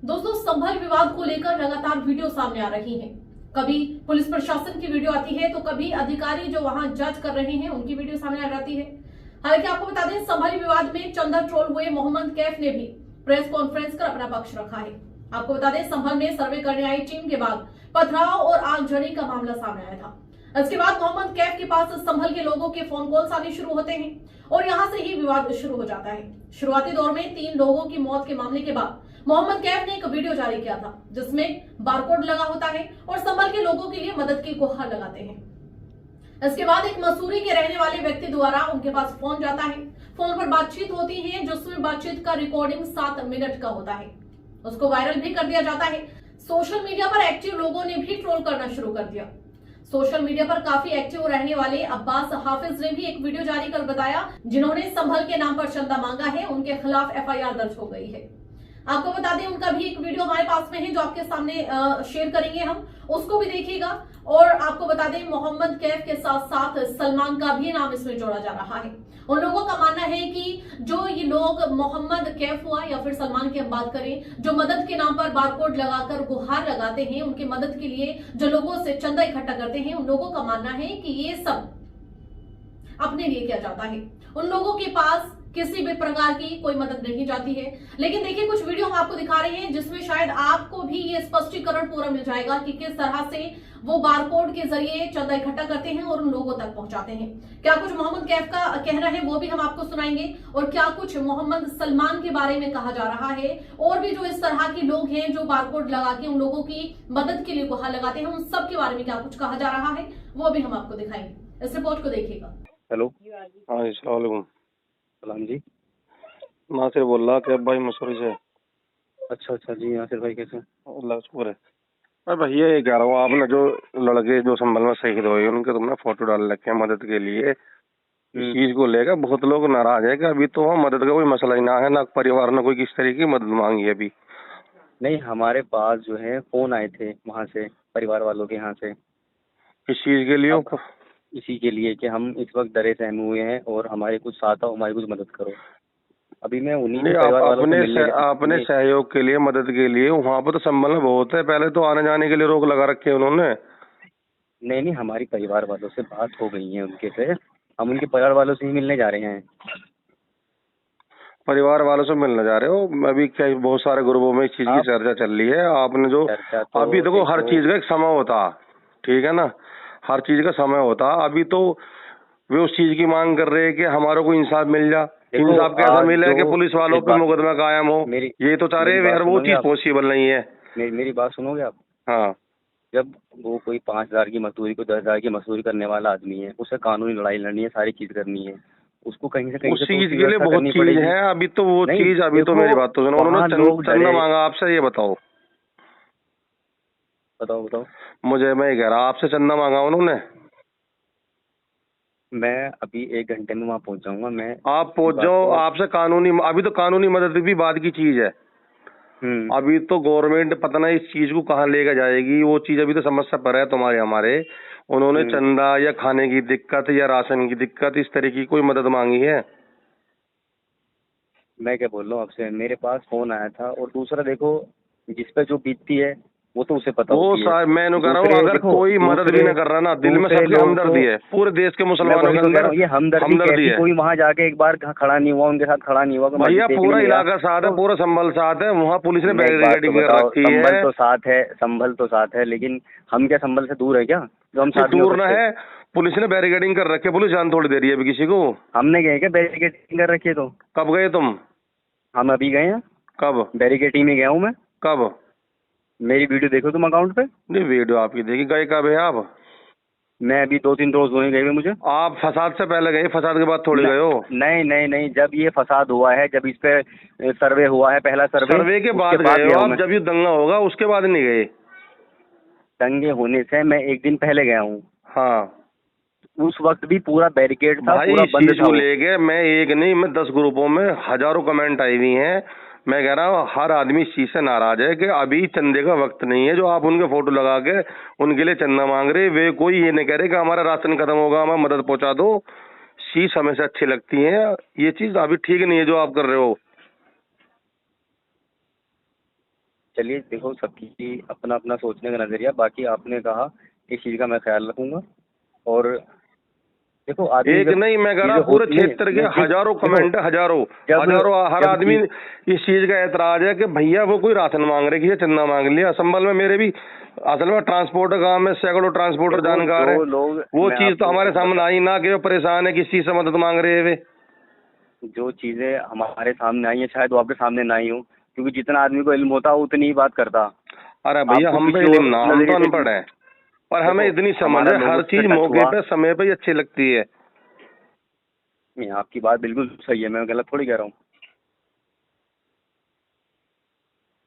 दोस्तों, संभल विवाद को लेकर लगातार वीडियो सामने आ रही हैं। कभी पुलिस प्रशासन की वीडियो आती है तो कभी अधिकारी जो वहां जांच कर रहे हैं उनकी वीडियो सामने आ जाती है। हालांकि आपको बता दें, संभल विवाद में चंदा ट्रोल हुए मोहम्मद कैफ ने भी प्रेस कॉन्फ्रेंस कर अपना पक्ष रखा है। आपको बता दें, संभल में सर्वे करने आई टीम के बाद पथराव और आगजनी का मामला सामने आया था। इसके बाद मोहम्मद कैफ के पास संभल के लोगों के फोन कॉल्स आने शुरू होते हैं और यहां से ही विवाद शुरू हो जाता है। शुरुआती दौर में 3 लोगों की मौत के मामले के बाद मोहम्मद कैफ ने एक वीडियो जारी किया था जिसमें बारकोड लगा होता है और संभल के लोगों के लिए मदद की गुहार लगाते हैं। इसके बाद एक मसूरी के रहने वाले व्यक्ति द्वारा उनके पास फोन जाता है। फोन पर बातचीत होती है जिसमें बातचीत का रिकॉर्डिंग 7 मिनट का होता है। उसको वायरल भी कर दिया जाता है। सोशल मीडिया पर एक्टिव लोगों ने भी ट्रोल करना शुरू कर दिया। सोशल मीडिया पर काफी एक्टिव रहने वाले अब्बास हाफिज ने भी एक वीडियो जारी कर बताया, जिन्होंने संभल के नाम पर चंदा मांगा है, उनके खिलाफ FIR दर्ज हो गई है। आपको बता दें, उनका भी एक वीडियो हमारे पास में है जो आपके सामने शेयर करेंगे हम, उसको भी देखिएगा। और आपको बता दें, मोहम्मद कैफ के साथ साथ सलमान का भी नाम इसमें जोड़ा जा रहा है। उन लोगों का मानना है कि जो ये लोग मोहम्मद कैफ हुआ या फिर सलमान की हम बात करें, जो मदद के नाम पर बारकोड लगाकर गुहार लगाते हैं, उनकी मदद के लिए जो लोगों से चंदा इकट्ठा करते हैं, उन लोगों का मानना है कि ये सब अपने लिए किया जाता है। उन लोगों के पास किसी भी प्रकार की कोई मदद नहीं जाती है। लेकिन देखिए, कुछ वीडियो हम आपको दिखा रहे हैं जिसमें शायद आपको भी ये स्पष्टीकरण पूरा मिल जाएगा कि किस तरह से वो बारकोड के जरिए चंदा इकट्ठा करते हैं और उन लोगों तक पहुंचाते हैं। क्या कुछ मोहम्मद कैफ का कहना है वो भी हम आपको सुनाएंगे, और क्या कुछ मोहम्मद सलमान के बारे में कहा जा रहा है, और भी जो इस तरह के लोग हैं जो बारकोड लगा के उन लोगों की मदद के लिए गुहार लगाते हैं, उन सब के बारे में क्या कुछ कहा जा रहा है वो भी हम आपको दिखाएंगे। इस रिपोर्ट को देखिएगा। हेलो, हाँ जी, अस्सलाम वालेकुम। सलाम जी। नासिर बोल रहा कैब भाई मसूरी से। अच्छा जी, नासिर भाई कैसे हैं? अल्लाह का शुक्र है। मैं भैया ये कह रहा हूँ, आपने जो लड़के जो संभल में शहीद हुए उनके तुमने फोटो डाल रखे हैं मदद के लिए, इस चीज को लेकर बहुत लोग नाराज है कि अभी तो वहाँ मदद का कोई मसला ही ना है, ना परिवार ने कोई किस तरीके की मदद मांगी है अभी। नहीं, हमारे पास जो है फोन आए थे वहाँ से, परिवार वालों के यहाँ से। किस चीज के लिए? अब इसी के लिए कि हम इस वक्त डरे सहमे हुए हैं और हमारे कुछ साथ आओ, हमारी कुछ मदद करो। अभी मैं उन्हीं के परिवार वालों से मिलने अपने सहयोग के लिए, मदद के लिए वहाँ पर तो संभल में बहुत है, पहले तो आने जाने के लिए रोक लगा रखे है उन्होंने। नहीं, हमारी परिवार वालों से बात हो गई है उनके से, हम उनके परिवार वालों से ही मिलने जा रहे हैं। परिवार वालों से मिलने जा रहे हो? अभी क्या बहुत सारे ग्रुपों में इस चीज की चर्चा चल रही है। आपने जो अभी देखो, हर चीज का एक समय होता, ठीक है ना, हर चीज का समय होता। अभी तो वे उस चीज की मांग कर रहे हैं कि हमारे को इंसाफ मिल जा। इंसाफ कैसा मिले कि पुलिस वालों पे मुकदमा कायम हो, ये तो चाह रहे हैं, वो चीज पॉसिबल नहीं है। मेरी बात सुनोगे आप? हाँ। जब वो कोई 5,000 की मजदूरी को 10,000 की मजदूरी करने वाला आदमी है, उसे कानूनी लड़ाई लड़नी है, सारी चीज करनी है, उसको कहीं से कहीं उस चीज के लिए बहुत चीज है। अभी तो वो चीज, अभी तो मेरी बात तो सुनो, उन्होंने चंदा मांगा आपसे, ये बताओ। मुझे, मैं कह रहा आपसे चंदा मांगा उन्होंने? मैं अभी 1 घंटे में वहाँ पहुँच जाऊंगा। मैं आप पहुँच जाओ, आपसे कानूनी, अभी तो कानूनी मदद भी बाद की चीज है। अभी तो गवर्नमेंट पता नहीं इस चीज को कहाँ लेकर जाएगी, वो चीज अभी तो समस्या पर है तुम्हारे हमारे। उन्होंने चंदा या खाने की दिक्कत या राशन की दिक्कत, इस तरह की कोई मदद मांगी है? मैं क्या बोल रहा हूँ आपसे, मेरे पास फोन आया था। और दूसरा देखो, जिस पे जो बीतती है वो तो उसे पता होती है। वो मैं कह रहा हूँ, अगर कोई मदद भी नहीं कर रहा ना, दिल में सबकी हमदर्दी है, पूरे देश के मुसलमानों के अंदर ये हमदर्दी है। कोई वहाँ जाके एक बार खड़ा नहीं हुआ, उनके साथ खड़ा नहीं हुआ। भैया पूरा इलाका साथ है, पूरा संभल साथ है, वहाँ पुलिस ने बैरिकेडिंग कर रखी है। संभल तो साथ है, लेकिन हम क्या संभल से दूर है क्या? जो हम साथ दूर ना है, पुलिस ने बैरिकेडिंग कर रखी है। पुलिस जान थोड़ी दे रही है अभी किसी को। हमने गए क्या बैरिकेडिंग कर रखी है? तो कब गए तुम? हम अभी गए हैं। कब? बैरिकेडिंग में गया हूँ मैं। कब? मेरी वीडियो देखो तुम अकाउंट पे। नहीं, वीडियो आपकी देखी। गए कब है आप? मैं अभी 2-3 रोज हुए गए हुए मुझे। आप फसाद से पहले गए, फसाद के बाद थोड़ी गए हो? नहीं, जब ये फसाद हुआ है, जब इस पे सर्वे हुआ है, पहला सर्वे के बाद गए हो आप? जब ये दंगा होगा उसके बाद नहीं गए? दंगे होने से मैं 1 दिन पहले गया हूँ। हाँ, उस वक्त भी पूरा बैरिकेड था, पूरा बंद था। ले गए, मैं एक नहीं, मैं 10 ग्रुपों में हजारों कमेंट आई हुई हैं। मैं कह रहा हूँ, हर आदमी इस चीज से नाराज है कि अभी चंदे का वक्त नहीं है जो आप उनके फोटो लगा के उनके लिए चंदा मांग रहे। वे कोई ये नहीं कह रहे कि हमारा राशन खत्म होगा, हमें मदद पहुंचा दो। चीज हमें से अच्छी लगती है, ये चीज अभी ठीक नहीं है जो आप कर रहे हो। चलिए देखो, सबकी अपना अपना सोचने का नजरिया। बाकी आपने कहा इस चीज का मैं ख्याल रखूंगा। और देखो आदमी एक नहीं, मैं कह रहा पूरे क्षेत्र के हजारों कमेंट, हजारों हर आदमी इस चीज का एतराज है कि भैया वो कोई राशन मांग रहे, किसी चंदा मांग लिया। संभल में मेरे भी असल में ट्रांसपोर्ट का काम है, सैकड़ों ट्रांसपोर्टर जानकार है। वो चीज तो हमारे सामने आई ना कि वो परेशान है, किस चीज से मदद मांग रहे हैं वे। जो चीजें हमारे सामने आई है शायद वो आपके सामने ना आई हो, क्योंकि जितना आदमी को इल्म होता उतनी ही बात करता। अरे भैया हम पे इल्म ना, हम तो अनपढ़ है, पर हमें इतनी समझ है, हर चीज मौके पे समय पे ही अच्छी लगती है। नहीं, आपकी बात बिल्कुल सही है, मैं गलत थोड़ी कह रहा हूँ।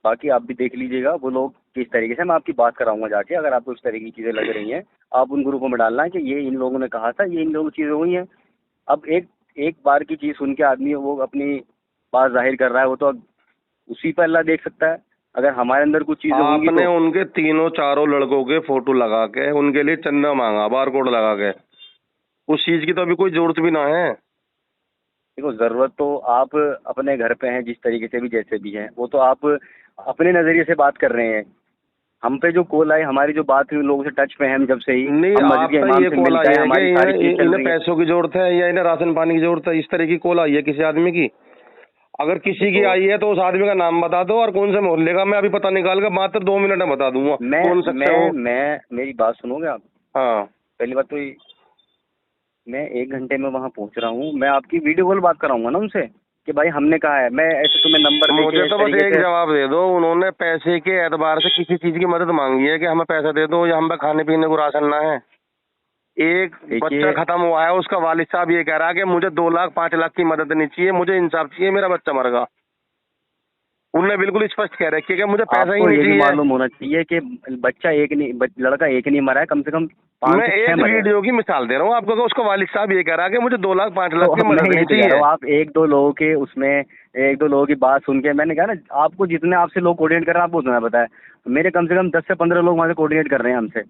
बाकी आप भी देख लीजिएगा वो लोग किस तरीके से, मैं आपकी बात कराऊंगा जाके। अगर आपको इस तरह की चीजें लग रही हैं, आप उन ग्रुपों में डालना है कि ये इन लोगों ने कहा था, ये इन लोगों की चीजें हुई हैं। अब एक बार की चीज सुन के आदमी वो अपनी बात जाहिर कर रहा है, वो तो उसी पर अल्लाह देख सकता है। अगर हमारे अंदर कुछ चीजें होंगी आपने तो उनके तीनों चारों लड़कों के फोटो लगा के उनके लिए चंदा मांगा, बार कोड लगा के, उस चीज की तो अभी कोई जरूरत भी ना है। देखो, जरूरत तो आप अपने घर पे हैं, जिस तरीके से भी जैसे भी हैं, वो तो आप अपने नजरिए से बात कर रहे हैं। हम पे जो कॉल आई, हमारी जो बात हुई, लोगों से टच पे हैं हम जब से ही, नहीं, हम मस्जिद के आपका इमाम ये से कॉल मिलते आई हैं, है हमारी सारी चीज चल इन्हें रही है। पैसों की जरूरत है या इन्हें राशन पानी की जरूरत है, इस तरह की कॉल आई है किसी आदमी की? अगर किसी की आई है तो उस आदमी का नाम बता दो और कौन से मोहल्ले का, मैं अभी पता निकाल कर मात्र 2 मिनट में बता दूंगा कौन सकते हो। मैं मेरी बात सुनोगे आप? हाँ, पहली बात तो मैं 1 घंटे में वहाँ पहुँच रहा हूँ। मैं आपकी वीडियो कॉल बात कराऊंगा ना उनसे कि भाई हमने कहा है। मैं ऐसे तुम्हें नंबर दे मुझे तो बस एक जवाब दे दो, उन्होंने पैसे के एतबार से किसी चीज की मदद मांगी है कि हमें पैसा दे दो या हम पे खाने पीने को राशन ना है? एक बच्चा खत्म हुआ है, उसका वालिद साहब ये कह रहा है कि मुझे 2 लाख 5 लाख की मदद नहीं चाहिए, मुझे इंसाफ चाहिए, मेरा बच्चा मर गया। उन्होंने बिल्कुल स्पष्ट कह रखी है कि मुझे पैसा ही नहीं चाहिए। मालूम होना चाहिए कि बच्चा एक नहीं, लड़का एक नहीं मरा है, कम से कम 5 मैं से 6 एक मरे। वीडियो की मिसाल दे रहा हूँ आपको कि उसका वालिद साहब ये कह रहा है कि मुझे 2 लाख 5 लाख की मदद नहीं चाहिए। आप एक दो लोगों की बात सुन के, मैंने कहा ना आपको, जितने आपसे लोग कोऑर्डिनेट कर रहे हैं आपको उतना पता है। मेरे कम से कम 10 से 15 लोग वहाँ से कोऑर्डिनेट कर रहे हैं हमसे।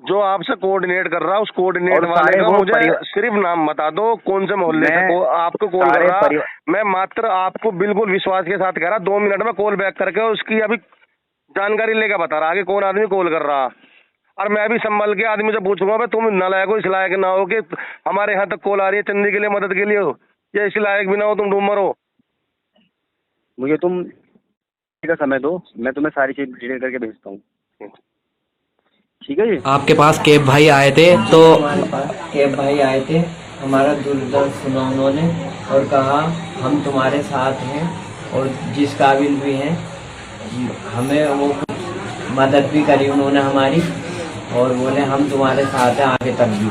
जो आपसे कोऑर्डिनेट कर रहा है उस कोऑर्डिनेट वाले का मुझे सिर्फ नाम बता दो, कौन से मोहल्ले से आपको कॉल कर रहा है। मैं मात्र आपको बिल्कुल विश्वास के साथ कह रहा, 2 मिनट में कॉल बैक करके उसकी अभी जानकारी लेकर बता रहा कि कौन आदमी कॉल कर रहा। और मैं भी संभल के आदमी से पूछूंगा भाई तुम नालायक हो, इस लायक ना हो कि हमारे यहाँ तक कॉल आ रही है चंदी के लिए, मदद के लिए हो, या इस लायक भी ना हो, तुम डूमर हो। मुझे तुम का समय दो, मैं तुम्हें सारी चीज डिटेल करके भेजता हूँ, ठीक है जी? आपके पास कैब भाई आए थे तो हमारे पास कैब भाई आए थे, हमारा दुर्दर्द सुना उन्होंने और कहा हम तुम्हारे साथ हैं और जिस काबिल भी हैं। हमें वो कुछ मदद भी करी उन्होंने हमारी, और बोले हम तुम्हारे साथ हैं आगे तक भी,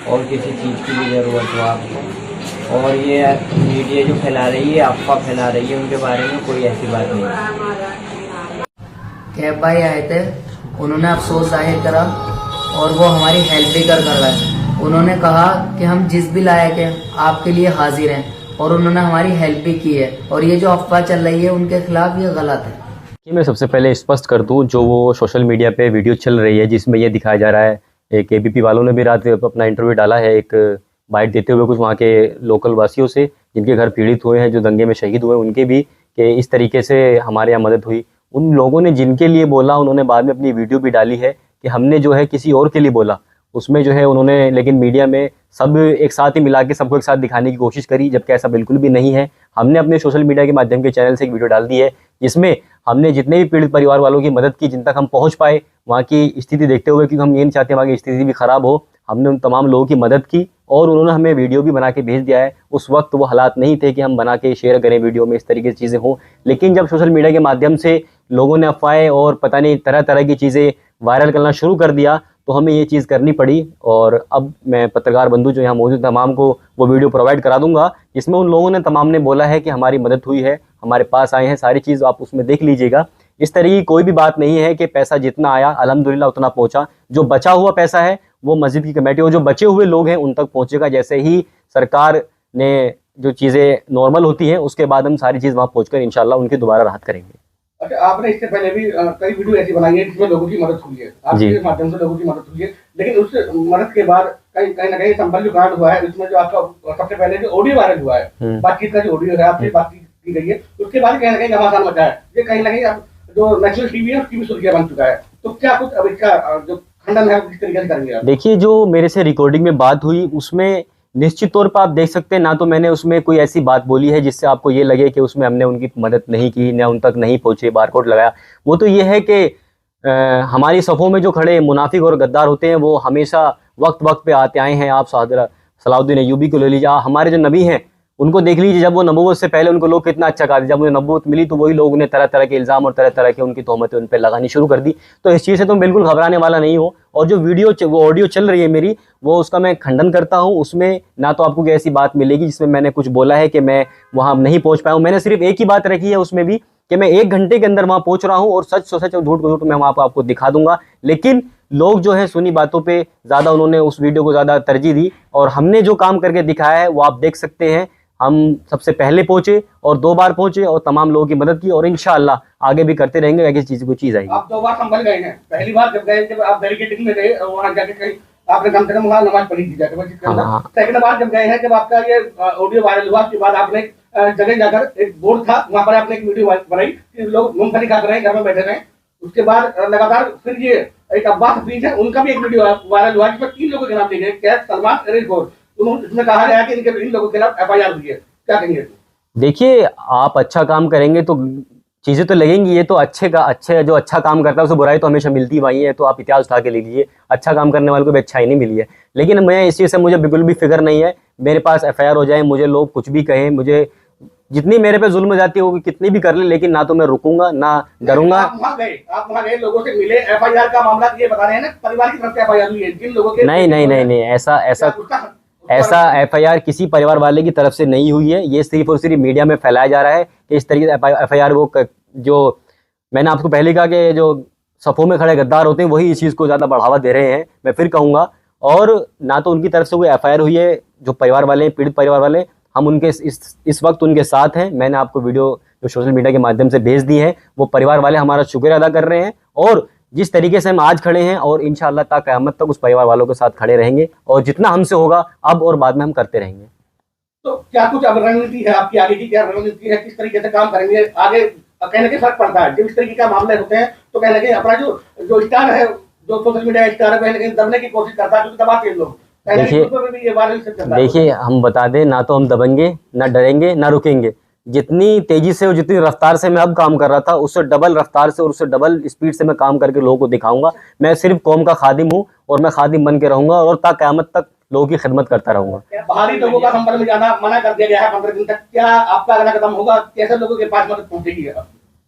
और किसी चीज़ की भी ज़रूरत हो आपको। और ये मीडिया जो फैला रही है, अफवाह फैला रही है, उनके बारे में कोई ऐसी बात नहीं। कैब भाई आए थे, उन्होंने अफसोस जाहिर करा और वो हमारी हेल्प भी कर रहे हैं। उन्होंने कहा कि हम जिस भी लायक हैं आपके लिए हाजिर हैं, और उन्होंने हमारी हेल्प भी की है। और ये जो अफवाह चल रही है उनके खिलाफ ये गलत है। कि मैं सबसे पहले स्पष्ट कर दूं, जो वो सोशल मीडिया पे वीडियो चल रही है जिसमें ये दिखाया जा रहा है, एक एबीपी वालों ने भी रात अपना इंटरव्यू डाला है, एक बाइट देते हुए कुछ वहाँ के लोकल वासियों से जिनके घर पीड़ित हुए हैं, जो दंगे में शहीद हुए, उनके भी, कि इस तरीके से हमारे यहाँ मदद हुई। उन लोगों ने जिनके लिए बोला उन्होंने बाद में अपनी वीडियो भी डाली है कि हमने जो है किसी और के लिए बोला, उसमें जो है उन्होंने, लेकिन मीडिया में सब एक साथ ही मिला के सबको एक साथ दिखाने की कोशिश करी, जबकि ऐसा बिल्कुल भी नहीं है। हमने अपने सोशल मीडिया के माध्यम के चैनल से एक वीडियो डाल दी है जिसमें हमने जितने भी पीड़ित परिवार वालों की मदद की, जिन तक हम पहुंच पाए वहाँ की स्थिति देखते हुए, क्योंकि हम ये नहीं चाहते वहाँ की स्थिति भी ख़राब हो, हमने उन तमाम लोगों की मदद की और उन्होंने हमें वीडियो भी बना के भेज दिया है। उस वक्त वो हालात नहीं थे कि हम बना के शेयर करें वीडियो में, इस तरीके की चीज़ें हों, लेकिन जब सोशल मीडिया के माध्यम से लोगों ने अफवाहें और पता नहीं तरह तरह की चीज़ें वायरल करना शुरू कर दिया तो हमें ये चीज़ करनी पड़ी। और अब मैं पत्रकार बंधु जो यहाँ मौजूद तमाम को वो वीडियो प्रोवाइड करा दूंगा जिसमें उन लोगों ने तमाम ने बोला है कि हमारी मदद हुई है, हमारे पास आए हैं, सारी चीज़ आप उसमें देख लीजिएगा। इस तरह की कोई भी बात नहीं है कि पैसा जितना आया अल्हम्दुलिल्लाह उतना पहुंचा। जो बचा हुआ पैसा है वो मस्जिद की कमेटी और जो बचे हुए लोग हैं उन तक पहुंचेगा। जैसे ही सरकार ने जो चीज़ें नॉर्मल होती हैं उसके बाद हम सारी चीज़ वहाँ पहुँच कर इंशाल्लाह उनकी दोबारा राहत करेंगे। अच्छा, आपने इससे पहले भी कई वीडियो ऐसी बनाई है जिसमें लोगों की मदद हुई है, आपके माध्यम से लोगों की मदद हुई है, लेकिन उस मदद के बाद कहीं ना कहीं संपर्क जो कार्ड हुआ है उसमें जो आपका सबसे पहले जो ऑडियो वायरल हुआ है, बातचीत का जो ऑडियो है, आपसे बातचीत की गई है, उसके बाद कहीं ना कहीं घमासान मचा है। ये कहीं ना कहीं अब जो नेशनल टीवी है उसकी भी सुर्खियां बन चुका है। तो क्या कुछ अब इसका जो खंडन है किस तरीके से करेंगे आप? देखिए, जो मेरे से रिकॉर्डिंग में बात हुई उसमें निश्चित तौर पर आप देख सकते हैं, ना तो मैंने उसमें कोई ऐसी बात बोली है जिससे आपको ये लगे कि उसमें हमने उनकी मदद नहीं की, ना उन तक नहीं पहुंचे, बारकोड लगाया। वो तो ये है कि हमारी सफ़ों में जो खड़े मुनाफिक और गद्दार होते हैं वो हमेशा वक्त वक्त पे आते आए हैं। आप सलाउद्दीन अय्यूबी को ले लीजिए, हमारे जो नबी हैं उनको देख लीजिए, जब वो नबूवत से पहले उनको लोग कितना अच्छा कहते, जब उन्हें नबूवत मिली तो वही लोग उन्हें तरह तरह के इल्ज़ाम और तरह तरह के उनकी तोहमतें उन पर लगानी शुरू कर दी। तो इस चीज़ से तुम बिल्कुल घबराने वाला नहीं हो। और जो वो ऑडियो चल रही है मेरी, वो उसका मैं खंडन करता हूँ। उसमें ना तो आपको कोई ऐसी बात मिलेगी जिसमें मैंने कुछ बोला है कि मैं वहाँ नहीं पहुँच पाया हूँ। मैंने सिर्फ एक ही बात रखी है उसमें भी कि मैं 1 घंटे के अंदर वहाँ पहुँच रहा हूँ और सच तो सच और झूठ को झूठ मैं वहाँ पर आपको दिखा दूंगा। लेकिन लोग जो है सुनी बातों पे ज़्यादा उन्होंने उस वीडियो को ज़्यादा तरजीह दी, और हमने जो काम करके दिखाया है वो आप देख सकते हैं। हम सबसे पहले पहुंचे और 2 बार पहुंचे और तमाम लोगों की मदद की, और इंशाअल्लाह आगे भी करते रहेंगे। आगे चीज़ कोई चीज़ आएगी। आप 2 बार संभल गए हैं। पहली बार जब गए, जब आप बैरिकेडिंग में गए, वहाँ जाके कहीं आपने कम से कम वहाँ नमाज पढ़ी थी जाकर मस्जिद के अंदर। सेकंड बार जब गए हैं, जब आपका ये ऑडियो वायरल हुआ, उसके बाद आपने जगह जाकर एक बोर्ड था वहाँ पर आपने एक वीडियो बनाई कि लोग मूंगफली खा रहे हैं, घर में बैठे रहे। उसके बाद लगातार फिर ये एक अब्बास हफीज है, उनका भी एक वीडियो वायरल हुआ जिसमें 3 लोगों के नाम लिए गए, कैद, सलमान, अनिल गौर। उसमें कहा गया कि इन लोगों के खिलाफ FIR हुई है। क्या कहेंगे? देखिए, आप अच्छा काम करेंगे तो चीज़ें तो लगेंगी। ये तो जो अच्छा काम करता है उसे बुराई तो हमेशा मिलती वही है। तो आप इतिहास उठा के ले लीजिए, अच्छा काम करने वाले को भी अच्छाई नहीं मिली है। लेकिन मैं इस चीज़ से मुझे बिल्कुल भी फिक्र नहीं है। मेरे पास FIR हो जाए, मुझे लोग कुछ भी कहें, मुझे जितनी मेरे पे जुल्म जाती है वो कितनी भी कर ले, लेकिन ना तो मैं रुकूंगा ना डरूंगा। आप वहाँ गए, लोगों से मिले, FIR का मामला ये बता रहे हैं ना, परिवार की तरफ से FIR हुई है जिन लोगों के? नहीं, ऐसा FIR किसी परिवार वाले की तरफ से नहीं हुई है। ये सिर्फ और सिर्फ मीडिया में फैलाया जा रहा है कि इस तरीके से FIR वो जो मैंने आपको पहले कहा कि जो सफ़ों में खड़े गद्दार होते हैं वही इस चीज़ को ज़्यादा बढ़ावा दे रहे हैं। मैं फिर कहूँगा, और ना तो उनकी तरफ से कोई FIR हुई है। जो परिवार वाले हैं, पीड़ित परिवार वाले, हम उनके इस वक्त उनके साथ हैं। मैंने आपको वीडियो जो सोशल मीडिया के माध्यम से भेज दी है, वो परिवार वाले हमारा शुक्रिया अदा कर रहे हैं। और जिस तरीके से हम आज खड़े हैं और इंशाअल्लाह ता क़यामत तक उस परिवार वालों के साथ खड़े रहेंगे, और जितना हमसे होगा अब और बाद में हम करते रहेंगे। तो क्या कुछ अब रणनीति है आपकी आगे की? क्या रणनीति है, किस तरीके से काम करेंगे आगे? कहने के फर्क पड़ता है जब इस तरीके का मामले होते हैं, तो कहने के अपना जो स्टार है, जो सोशल मीडिया स्टार है, कहने के दबने की कोशिश करता है, क्योंकि दबाते हैं लोग। देखिए, हम बता दें, ना तो हम दबेंगे, ना डरेंगे, ना रुकेंगे। जितनी तेजी से और जितनी रफ्तार से मैं अब काम कर रहा था, उससे डबल रफ्तार से और उससे डबल स्पीड से मैं काम करके लोगों को दिखाऊंगा। मैं सिर्फ कौम का खादिम हूँ और मैं खादिम बन के रहूंगा और ता क़यामत तक लोगों की खिदमत करता रहूंगा। बाहरी लोगों का संपर्क में जाना मना कर दिया गया है 15 दिन तक। क्या आपका अगला कदम होगा? कैसे लोगों के पास मदद पहुंचेगी?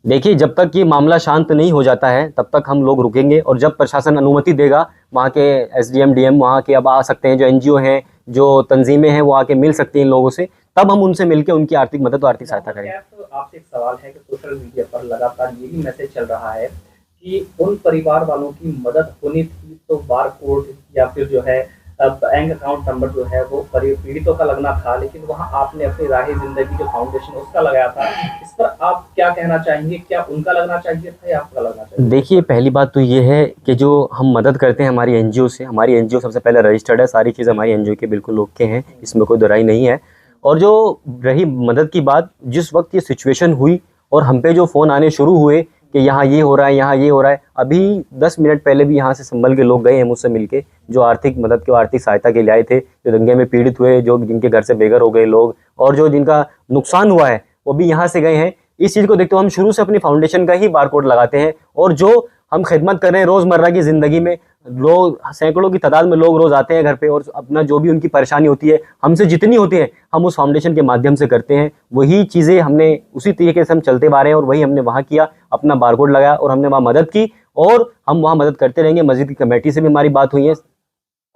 देखिए, जब तक ये मामला शांत नहीं हो जाता है तब तक हम लोग रुकेंगे, और जब प्रशासन अनुमति देगा, वहाँ के SDM DM वहाँ के अब आ सकते हैं, जो NGO हैं, जो तंजीमें हैं, वो आके मिल सकती हैं इन लोगों से, तब हम उनसे मिलकर उनकी आर्थिक मदद और आर्थिक सहायता करेंगे। आपसे एक सवाल है कि सोशल मीडिया पर लगातार ये भी मैसेज चल रहा है कि उन परिवार वालों की मदद होनी थी तो बारकोड या फिर जो है बैंक अकाउंट नंबर जो है वो पीड़ितों का लगना था, लेकिन वहाँ आपने अपनी राह जिंदगी जो फाउंडेशन उसका लगाया था। इस पर आप क्या कहना चाहेंगे? क्या उनका लगना चाहिए था या आपका लगना चाहिए? देखिए, पहली बात तो ये है कि जो हम मदद करते हैं हमारी NGO से, हमारी NGO सबसे पहले रजिस्टर्ड है, सारी चीज़ हमारी NGO के बिल्कुल ओके हैं, इसमें कोई दोहराई नहीं है। और जो रही मदद की बात, जिस वक्त ये सिचुएशन हुई और हम पे जो फ़ोन आने शुरू हुए कि यहाँ ये हो रहा है, यहाँ ये हो रहा है, अभी 10 मिनट पहले भी यहाँ से संभल के लोग गए हैं मुझसे मिलके, जो आर्थिक मदद के आर्थिक सहायता के लिए आए थे, जो दंगे में पीड़ित हुए, जो जिनके घर से बेघर हो गए लोग, और जो जिनका नुकसान हुआ है वो भी यहाँ से गए हैं। इस चीज़ को देखते हुए हम शुरू से अपनी फाउंडेशन का ही बारकोड लगाते हैं, और जो हम खिदमत कर रहे हैं रोज़मर्रा की ज़िंदगी में, लोग सैकड़ों की तादाद में लोग रोज़ आते हैं घर पे, और अपना जो भी उनकी परेशानी होती है, हमसे जितनी होती है हम उस फाउंडेशन के माध्यम से करते हैं। वही चीज़ें हमने उसी तरीके से हम चलते आ रहे हैं, और वही हमने वहाँ किया, अपना बारकोड लगाया और हमने वहाँ मदद की, और हम वहाँ मदद करते रहेंगे। मस्जिद की कमेटी से भी हमारी बात हुई है।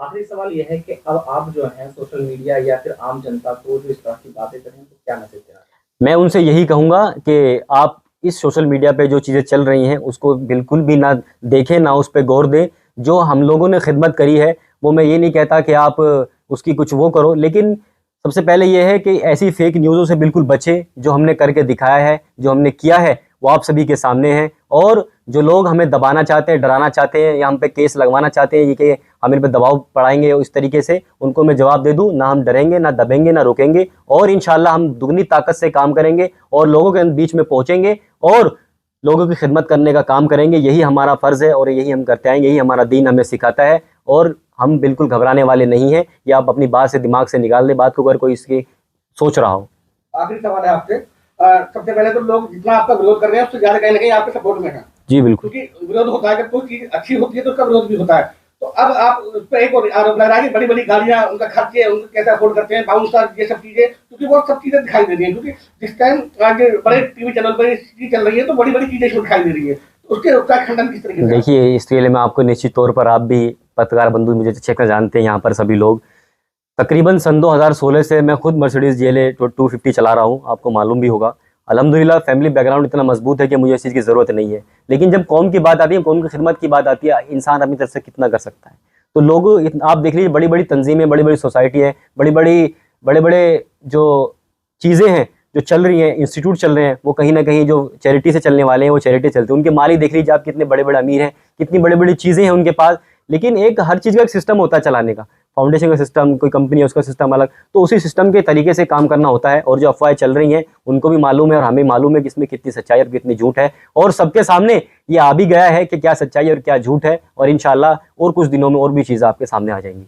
आखिरी सवाल यह है कि अब आप जो है सोशल मीडिया या फिर आम जनता को जो इस तरह की बातें करें तो क्या मैसेज देना? मैं उनसे यही कहूँगा कि आप इस सोशल मीडिया पे जो चीज़ें चल रही हैं उसको बिल्कुल भी ना देखें, ना उस पर गौर दें। जो हम लोगों ने खिदमत करी है वो मैं ये नहीं कहता कि आप उसकी कुछ वो करो, लेकिन सबसे पहले ये है कि ऐसी फेक न्यूज़ों से बिल्कुल बचें। जो हमने करके दिखाया है, जो हमने किया है, वो आप सभी के सामने है। और जो लोग हमें दबाना चाहते हैं, डराना चाहते हैं या हम पे केस लगवाना चाहते हैं, ये कि हम इन पे दबाव पड़ाएंगे इस तरीके से, उनको मैं जवाब दे दूं, ना हम डरेंगे, ना दबेंगे, ना रुकेंगे और इंशाल्लाह हम दुगनी ताकत से काम करेंगे और लोगों के बीच में पहुंचेंगे और लोगों की खिदमत करने का काम करेंगे। यही हमारा फ़र्ज़ है और यही हम करते आएंगे, यही हमारा दीन हमें सिखाता है और हम बिल्कुल घबराने वाले नहीं हैं। ये आप अपनी बात से दिमाग से निकाल दें बात को, अगर कोई इसकी सोच रहा हो। आखिरी सवाल है आपसे, सबसे पहले तो लोग जितना आपका विरोध कर रहे हैं उससे ज्यादा कहीं ना कहीं आपके सपोर्ट में है। जी बिल्कुल, क्योंकि विरोध होता है, जब कोई चीज अच्छी होती है तो उसका विरोध भी होता है। तो अब आप उस पर एक और आरोप लगा रहे हैं, बड़ी बड़ी गाड़ियां, उनका खर्चे, उनको कैसे अफोर्ड करते हैं, बाउंसर, ये सब चीजें, क्योंकि वो सब चीजें दिखाई दे रही है। क्योंकि जिस टाइम बड़े टीवी चैनल पर चीज चल रही है तो बड़ी बड़ी चीजें इसमें दिखाई दे रही है, उसका खंडन किस तरीके से? देखिए, इसके लिए मैं आपको निश्चित तौर पर, आप भी पत्रकार बंधु मुझे अच्छे से जानते हैं, यहाँ पर सभी लोग, तकरीबन सन 2016 से मैं खुद मर्सिडीज GLA 250 चला रहा हूँ, आपको मालूम भी होगा। अल्हम्दुलिल्लाह फैमिली बैकग्राउंड इतना मजबूत है कि मुझे इस चीज़ की ज़रूरत नहीं है। लेकिन जब कौम की बात आती है, कौम की खिदमत की बात आती है, इंसान अपनी तरफ से कितना कर सकता है। तो लोग, आप देख लीजिए, बड़ी बड़ी तंजीमें, बड़ी बड़ी सोसाइटी है, बड़े बड़े जो चीज़ें हैं जो चल रही हैं, इंस्टीट्यूट चल रहे हैं, वो कहीं ना कहीं जो चैरिटी से चलने वाले हैं वो चैरिटी चलते हैं। उनके मालिक देख लीजिए आप, कितने बड़े बड़े अमीर हैं, कितनी बड़ी बड़ी चीज़ें हैं उनके पास। लेकिन एक हर चीज़ का एक सिस्टम होता है चलाने का, फाउंडेशन का सिस्टम, कोई कंपनी है उसका सिस्टम अलग, तो उसी सिस्टम के तरीके से काम करना होता है। और जो अफवाहें चल रही हैं उनको भी मालूम है और हमें मालूम है कि इसमें कितनी सच्चाई और कितनी झूठ है, और सबके सामने ये आ भी गया है कि क्या सच्चाई और क्या झूठ है। और इंशाल्लाह और कुछ दिनों में और भी चीज़ें आपके सामने आ जाएंगी।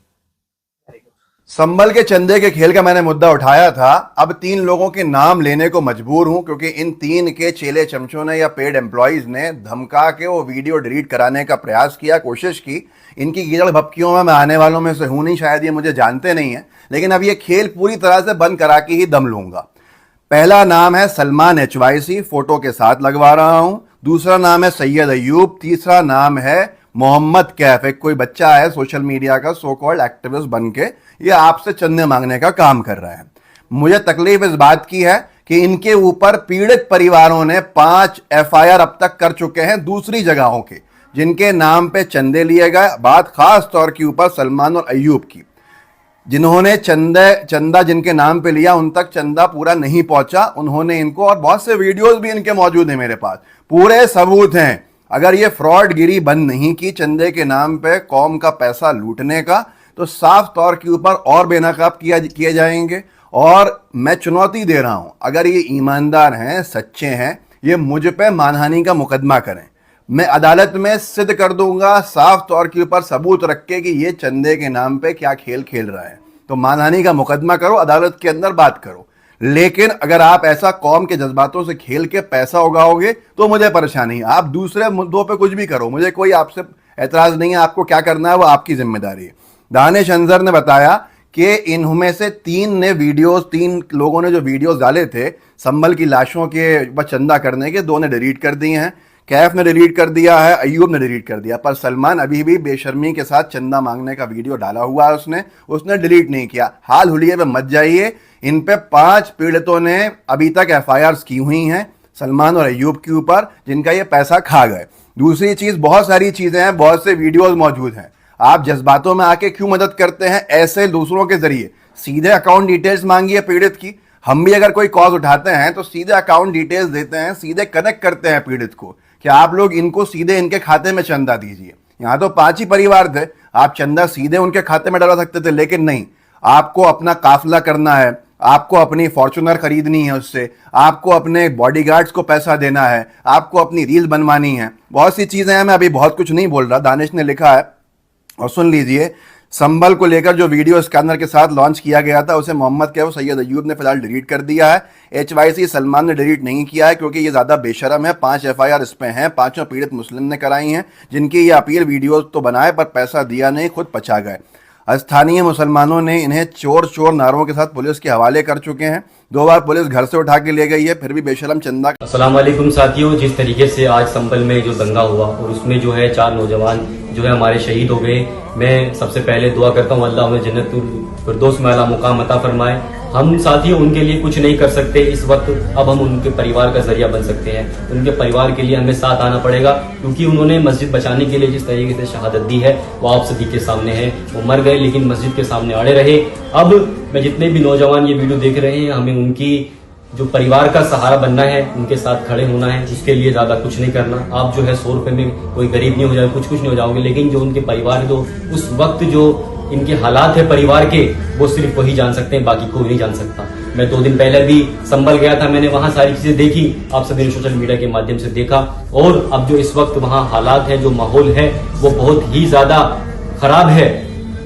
संभल के चंदे के खेल का मैंने मुद्दा उठाया था। अब 3 लोगों के नाम लेने को मजबूर हूं क्योंकि इन 3 के चेले चमचों ने या पेड एम्प्लॉइज ने धमका के वो वीडियो डिलीट कराने का प्रयास किया, कोशिश की। इनकी गिरड़ भपकियों में मैं आने वालों में से हूं नहीं, शायद ये मुझे जानते नहीं है, लेकिन अब ये खेल पूरी तरह से बंद करा के ही दम लूंगा। पहला नाम है सलमान HYC, फोटो के साथ लगवा रहा हूं। दूसरा नाम है सैयद अयूब। तीसरा नाम है मोहम्मद कैफ, एक कोई बच्चा है सोशल मीडिया का सो कॉल्ड एक्टिविस्ट बन के ये आपसे चंदे मांगने का काम कर रहा है। मुझे तकलीफ इस बात की है कि इनके ऊपर पीड़ित परिवारों ने 5 FIR अब तक कर चुके हैं दूसरी जगहों के, जिनके नाम पे चंदे लिए गए। बात खास तौर के ऊपर सलमान और अयूब की, जिन्होंने चंदा जिनके नाम पे लिया उन तक चंदा पूरा नहीं पहुंचा। उन्होंने इनको, और बहुत से वीडियोस भी इनके मौजूद हैं मेरे पास, पूरे सबूत हैं। अगर ये फ्रॉड गिरी बंद नहीं की चंदे के नाम पे कौम का पैसा लूटने का, तो साफ तौर के ऊपर और बेनकाब किए जाएंगे। और मैं चुनौती दे रहा हूं, अगर ये ईमानदार हैं, सच्चे हैं, ये मुझ पे मानहानि का मुकदमा करें, मैं अदालत में सिद्ध कर दूंगा साफ तौर के ऊपर सबूत रख के कि ये चंदे के नाम पे क्या खेल खेल रहा है। तो मानहानि का मुकदमा करो, अदालत के अंदर बात करो। लेकिन अगर आप ऐसा कौम के जज्बातों से खेल के पैसा उगाओगे तो मुझे परेशानी। आप दूसरे मुद्दों पे कुछ भी करो, मुझे कोई आपसे एतराज नहीं है। आपको क्या करना है वो आपकी जिम्मेदारी है। दानिश अंजर ने बताया कि इनमें से 3 लोगों ने जो वीडियोस डाले थे संभल की लाशों के चंदा करने के, 2 ने डिलीट कर दिए हैं। कैफ ने डिलीट कर दिया है, अयूब ने डिलीट कर दिया, पर सलमान अभी भी बेशर्मी के साथ चंदा मांगने का वीडियो डाला हुआ है, उसने डिलीट नहीं किया। हाल हुलिये में मत जाइए। इन पे 5 पीड़ितों ने अभी तक FIRs की हुई हैं सलमान और अयूब के ऊपर, जिनका ये पैसा खा गए। दूसरी चीज, बहुत सारी चीजें हैं, बहुत से वीडियोस मौजूद हैं। आप जज्बातों में आके क्यों मदद करते हैं? ऐसे दूसरों के जरिए सीधे अकाउंट डिटेल्स मांगिए पीड़ित की। हम भी अगर कोई कॉज उठाते हैं तो सीधे अकाउंट डिटेल्स देते हैं, सीधे कनेक्ट करते हैं पीड़ित को कि आप लोग इनको सीधे इनके खाते में चंदा दीजिए। यहाँ तो 5 ही परिवार थे, आप चंदा सीधे उनके खाते में डाला सकते थे, लेकिन नहीं, आपको अपना काफिला करना है, आपको अपनी फॉर्च्यूनर खरीदनी है, उससे आपको अपने बॉडीगार्ड्स को पैसा देना है, आपको अपनी रील बनवानी है, बहुत सी चीजें हैं। मैं अभी बहुत कुछ नहीं बोल रहा, दानिश ने लिखा है और सुन लीजिए। संभल को लेकर जो वीडियो स्कैनर के साथ लॉन्च किया गया था उसे मोहम्मद कैफ, सैयद अयूब ने फिलहाल डिलीट कर दिया है। HYC सलमान ने डिलीट नहीं किया है क्योंकि ये ज़्यादा बेशरम है। 5 FIR इस पे हैं, 5 पीड़ित मुस्लिम ने कराई हैं, जिनकी ये अपील वीडियो तो बनाए पर पैसा दिया नहीं, खुद पचा गए। स्थानीय मुसलमानों ने इन्हें चोर चोर नारों के साथ पुलिस के हवाले कर चुके हैं। 2 बार पुलिस घर से उठा के ले गई है, फिर भी बेशरम चंदा। अस्सलाम वालेकुम साथियों, जिस तरीके से आज संभल में जो दंगा हुआ और उसमें जो है 4 नौजवान जो है हमारे शहीद हो गए, मैं सबसे पहले दुआ करता हूँ अल्लाह उन्हें जन्नतुल फिरदौस में आला मुकाम अता फरमाए। हम साथियों उनके लिए कुछ नहीं कर सकते इस वक्त, अब हम उनके परिवार का जरिया बन सकते हैं। उनके परिवार के लिए हमें साथ आना पड़ेगा क्योंकि उन्होंने मस्जिद बचाने के लिए जिस तरीके से शहादत दी है वो आप सभी के सामने है। वो मर गए लेकिन मस्जिद के सामने अड़े रहे। अब मैं जितने भी नौजवान ये वीडियो देख रहे हैं, हमें उनकी जो परिवार का सहारा बनना है, उनके साथ खड़े होना है, उसके लिए ज्यादा कुछ नहीं करना। आप जो है 100 रुपए में कोई गरीब नहीं हो जाए, कुछ नहीं हो जाओगे, लेकिन जो उनके परिवार जो उस वक्त जो इनके हालात है परिवार के, वो सिर्फ वही जान सकते हैं, बाकी कोई नहीं जान सकता। मैं 2 दिन पहले भी संभल गया था, मैंने वहां सारी चीजें देखी, आप सभी ने सोशल मीडिया के माध्यम से देखा। और अब जो इस वक्त वहां हालात है, जो माहौल है, वो बहुत ही ज्यादा खराब है।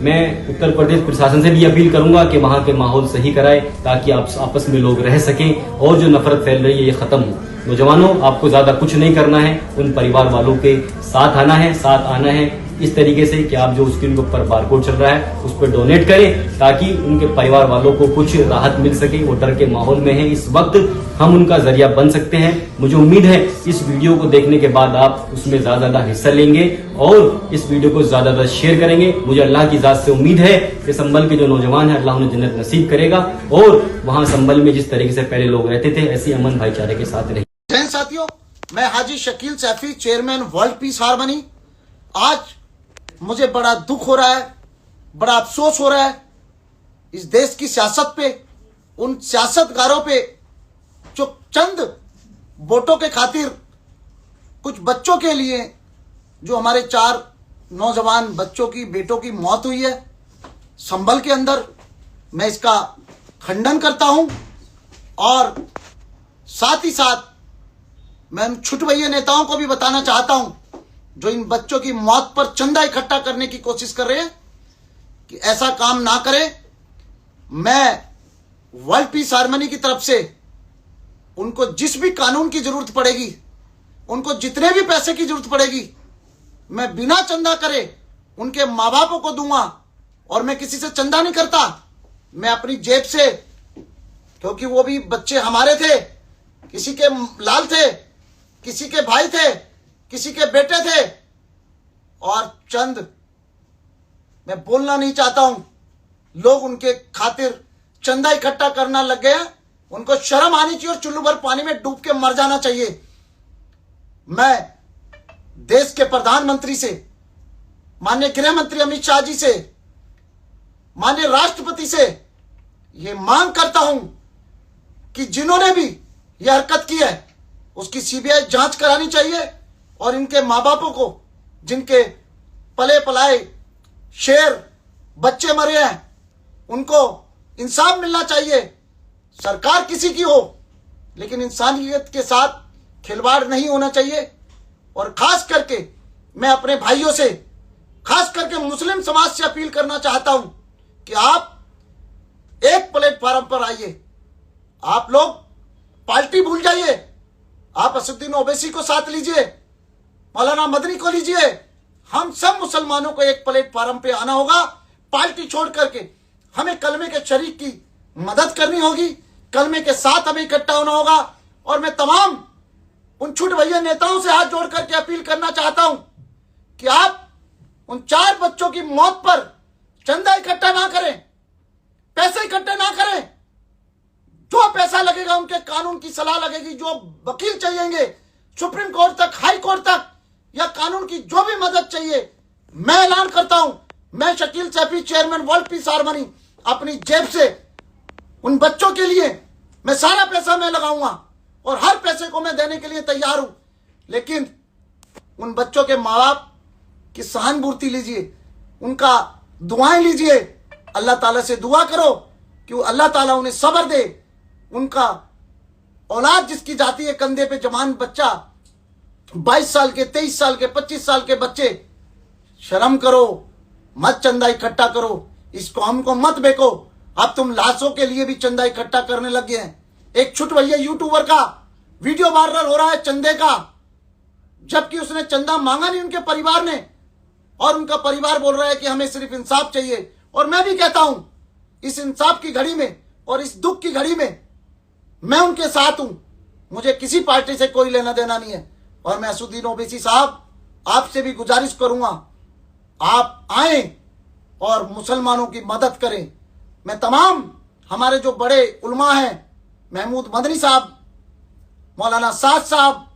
मैं उत्तर प्रदेश प्रशासन से भी अपील करूंगा कि वहां के माहौल सही कराए, ताकि आप आपस में लोग रह सकें और जो नफरत फैल रही है ये खत्म हो। नौजवानों, आपको ज्यादा कुछ नहीं करना है, उन परिवार वालों के साथ आना है, साथ आना है इस तरीके से कि आप जो स्क्रीन के ऊपर बारकोड चल रहा है उस पर डोनेट करें, ताकि उनके परिवार वालों को कुछ राहत मिल सके। वो डर के माहौल में है इस वक्त, हम उनका जरिया बन सकते हैं। मुझे उम्मीद है इस वीडियो को देखने के बाद आप उसमें ज्यादा हिस्सा लेंगे और इस वीडियो को ज्यादा शेयर करेंगे। मुझे अल्लाह की जात से उम्मीद है कि संभल के जो नौजवान है, अल्लाह उन्हें जन्नत नसीब करेगा और वहां संभल में जिस तरीके से पहले लोग रहते थे, ऐसी अमन भाईचारे के साथ रहे। जैन साथियों, मैं Haji Shakeel Saifi, chairman world peace harmony. आज मुझे बड़ा दुख हो रहा है, बड़ा अफसोस हो रहा है इस देश की सियासत पे, उन सियासतगारों पे जो चंद वोटों के खातिर कुछ बच्चों के लिए, जो हमारे 4 नौजवान बच्चों की, बेटों की मौत हुई है संभल के अंदर। मैं इसका खंडन करता हूं और साथ ही साथ मैं उन छुटभैया नेताओं को भी बताना चाहता हूं जो इन बच्चों की मौत पर चंदा इकट्ठा करने की कोशिश कर रहे हैं कि ऐसा काम ना करें। मैं वर्ल्ड पीस हार्मनी की तरफ से उनको जिस भी कानून की जरूरत पड़ेगी, उनको जितने भी पैसे की जरूरत पड़ेगी, मैं बिना चंदा करे उनके माँ बापों को दूंगा। और मैं किसी से चंदा नहीं करता, मैं अपनी जेब से, क्योंकि वो भी बच्चे हमारे थे, किसी के लाल थे, किसी के भाई थे, किसी के बेटे थे। और चंद, मैं बोलना नहीं चाहता हूं, लोग उनके खातिर चंदा इकट्ठा करना लग गए हैं। उनको शर्म आनी चाहिए और चुल्लू भर पानी में डूब के मर जाना चाहिए। मैं देश के प्रधानमंत्री से, माननीय गृह मंत्री अमित शाह जी से, माननीय राष्ट्रपति से यह मांग करता हूं कि जिन्होंने भी यह हरकत की है उसकी सीबीआई जांच करानी चाहिए और इनके माँ बापों को, जिनके पले पलाए शेर बच्चे मरे हैं, उनको इंसाफ मिलना चाहिए। सरकार किसी की हो, लेकिन इंसानियत के साथ खिलवाड़ नहीं होना चाहिए। और खास करके मैं अपने भाइयों से, खास करके मुस्लिम समाज से अपील करना चाहता हूं कि आप एक प्लेटफॉर्म पर आइए। आप लोग पार्टी भूल जाइए, आप असदुद्दीन ओवैसी को साथ लीजिए, मौलाना मदनी को लीजिए। हम सब मुसलमानों को एक प्लेटफॉर्म पे आना होगा। पार्टी छोड़ करके हमें कलमे के शरीक की मदद करनी होगी, कलमे के साथ हमें इकट्ठा होना होगा। और मैं तमाम उन छुटभैया नेताओं से हाथ जोड़ करके अपील करना चाहता हूं कि आप उन 4 बच्चों की मौत पर चंदा इकट्ठा ना करें, पैसे इकट्ठे ना करें। जो पैसा लगेगा, उनके कानून की सलाह लगेगी, जो वकील चाहिएंगे सुप्रीम कोर्ट तक, हाई कोर्ट तक, या कानून की जो भी मदद चाहिए, मैं ऐलान करता हूं, मैं Shakeel Saifi, chairman world peace harmony, अपनी जेब से उन बच्चों के लिए मैं सारा पैसा मैं लगाऊंगा और हर पैसे को मैं देने के लिए तैयार हूं। लेकिन उन बच्चों के माँ बाप की सहानुभूति लीजिए, उनका दुआएं लीजिए, अल्लाह ताला से दुआ करो कि अल्लाह ताला उन्हें सब्र दे। उनका औलाद जिसकी जाती है कंधे पे, जवान बच्चा, 22 साल के, 23 साल के, 25 साल के बच्चे, शर्म करो, मत चंदा इकट्ठा करो, इस कौम को मत बेको। अब तुम लाशों के लिए भी चंदा इकट्ठा करने लग गए हैं। एक छुटभैया यूट्यूबर का वीडियो वायरल हो रहा है चंदे का, जबकि उसने चंदा मांगा नहीं उनके परिवार ने, और उनका परिवार बोल रहा है कि हमें सिर्फ इंसाफ चाहिए। और मैं भी कहता हूं, इस इंसाफ की घड़ी में और इस दुख की घड़ी में मैं उनके साथ हूं। मुझे किसी पार्टी से कोई लेना देना नहीं है। और मैं असदुद्दीन ओवैसी साहब, आपसे भी गुजारिश करूंगा, आप आए और मुसलमानों की मदद करें। मैं तमाम हमारे जो बड़े उलमा हैं, महमूद मदनी साहब, मौलाना साद साहब,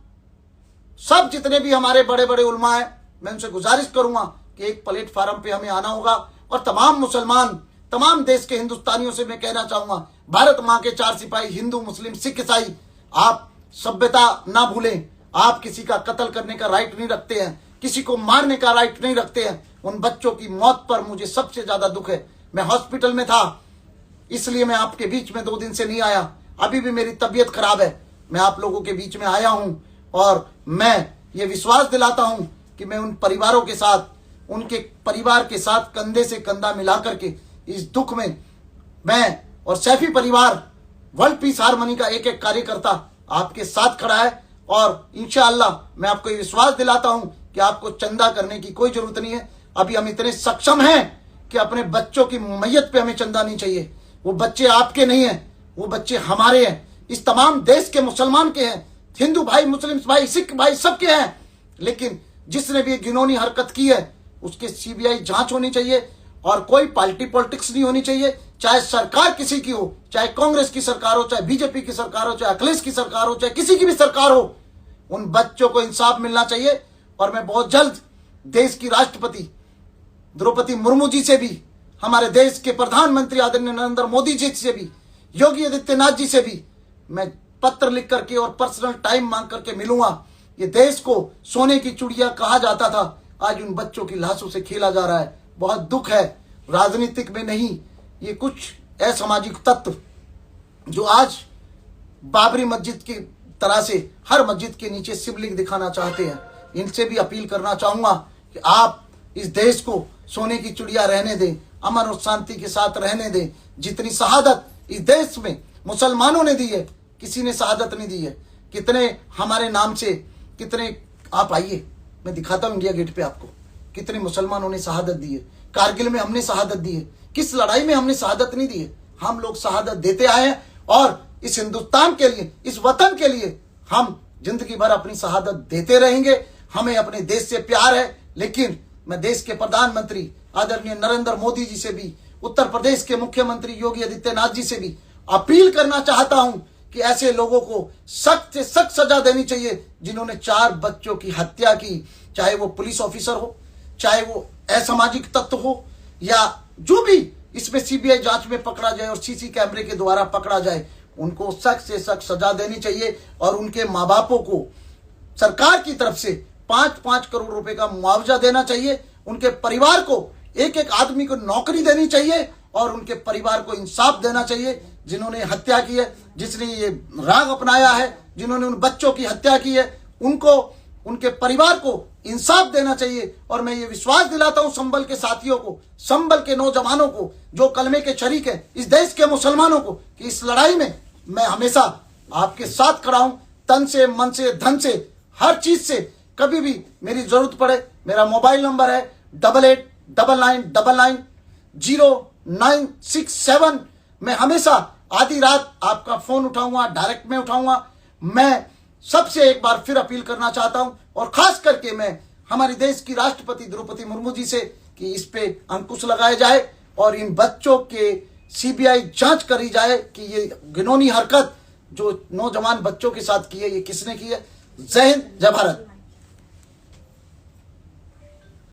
सब जितने भी हमारे बड़े बड़े उलमा हैं, मैं उनसे गुजारिश करूंगा कि एक प्लेटफॉर्म पे हमें आना होगा और तमाम मुसलमान तमाम देश के हिंदुस्तानियों से मैं कहना चाहूंगा, भारत माँ के 4 सिपाही, हिंदू, मुस्लिम, सिख, ईसाई, आप सभ्यता ना भूलें। आप किसी का कत्ल करने का राइट नहीं रखते हैं, किसी को मारने का राइट नहीं रखते हैं। उन बच्चों की मौत पर मुझे सबसे ज्यादा दुख है। मैं हॉस्पिटल में था, इसलिए मैं आपके बीच में 2 दिन से नहीं आया। अभी भी मेरी तबीयत खराब है। मैं आप लोगों के बीच में आया हूं और मैं ये विश्वास दिलाता हूं कि मैं उन परिवारों के साथ, उनके परिवार के साथ कंधे से कंधा मिला करके इस दुख में मैं और सैफी परिवार, वर्ल्ड पीस हारमोनी का एक एक कार्यकर्ता आपके साथ खड़ा है। और इंशाअल्लाह मैं आपको ये विश्वास दिलाता हूं कि आपको चंदा करने की कोई जरूरत नहीं है। अभी हम इतने सक्षम हैं कि अपने बच्चों की मैयत पे हमें चंदा नहीं चाहिए। वो बच्चे आपके नहीं हैं, वो बच्चे हमारे हैं, इस तमाम देश के मुसलमान के हैं, हिंदू भाई, मुस्लिम भाई, सिख भाई, सबके हैं। लेकिन जिसने भी घिनौनी हरकत की है उसके सीबीआई जांच होनी चाहिए और कोई पार्टी पॉलिटिक्स नहीं होनी चाहिए। चाहे सरकार किसी की हो, चाहे कांग्रेस की सरकार हो, चाहे बीजेपी की सरकार हो, चाहे अखिलेश की सरकार हो, चाहे किसी की भी सरकार हो, उन बच्चों को इंसाफ मिलना चाहिए। और मैं बहुत जल्द देश की राष्ट्रपति द्रौपदी मुर्मू जी से भी, हमारे देश के प्रधानमंत्री आदरणीय नरेंद्र मोदी जी से भी, योगी आदित्यनाथ जी से भी मैं पत्र लिख करके और पर्सनल टाइम मांग करके मिलूंगा। ये देश को सोने की चिड़िया कहा जाता था, आज उन बच्चों की लाशों से खेला जा रहा है। बहुत दुख है, राजनीतिक में नहीं, ये कुछ असामाजिक तत्व जो आज बाबरी मस्जिद की तरह से हर मस्जिद के नीचे शिवलिंग दिखाना चाहते हैं, इनसे भी अपील करना चाहूंगा कि आप इस देश को सोने की चिड़िया रहने दें, अमन और शांति के साथ रहने दें। जितनी शहादत इस देश में मुसलमानों ने दी है, किसी ने शहादत नहीं दी है। कितने हमारे नाम से, कितने, आप आइए मैं दिखाता हूं इंडिया गेट पे आपको, कितने मुसलमानों ने शहादत दी है। कारगिल में हमने शहादत दी है, किस लड़ाई में हमने शहादत नहीं दी है। हम लोग शहादत देते आए हैं और इस हिंदुस्तान के लिए, इस वतन के लिए हम जिंदगी भर अपनी शहादत देते रहेंगे। हमें अपने देश से प्यार है, लेकिन मैं देश के प्रधानमंत्री आदरणीय नरेंद्र मोदी जी से भी, उत्तर प्रदेश के मुख्यमंत्री योगी आदित्यनाथ जी से भी अपील करना चाहता हूं कि ऐसे लोगों को सख्त से सख्त सजा देनी चाहिए जिन्होंने 4 बच्चों की हत्या की, चाहे वो पुलिस ऑफिसर हो, चाहे वो असामाजिक तत्व हो, या जो भी इसमें सीबीआई जांच में पकड़ा जाए और सीसी कैमरे के द्वारा पकड़ा जाए, उनको सख्त से सख्त सजा देनी चाहिए। और उनके माँ बापों को सरकार की तरफ से 5-5 करोड़ रुपए का मुआवजा देना चाहिए। उनके परिवार को एक एक आदमी को नौकरी देनी चाहिए और उनके परिवार को इंसाफ देना चाहिए। जिन्होंने हत्या की है, जिसने ये राग अपनाया है, जिन्होंने उन बच्चों की हत्या की है, उनको, उनके परिवार को इंसाफ देना चाहिए। और मैं ये विश्वास दिलाता हूं संभल के साथियों को, संभल के नौजवानों को, जो कलमे के शरीक है, इस देश के मुसलमानों को, कि इस लड़ाई में मैं हमेशा आपके साथ खड़ा हूं, तन से, मन से, धन से, हर चीज से। कभी भी मेरी जरूरत पड़े, मेरा मोबाइल नंबर है 8899990967। मैं हमेशा आधी रात आपका फोन उठाऊंगा, डायरेक्ट में उठाऊंगा। मैं सबसे एक बार फिर अपील करना चाहता हूं और खास करके मैं हमारे देश की राष्ट्रपति द्रौपदी मुर्मू जी से कि इस पे अंकुश लगाया जाए और इन बच्चों के सीबीआई जांच करी जाए कि ये घिनौनी हरकत जो नौजवान बच्चों के साथ की है, ये किसने की है। जय हिंद, जय भारत।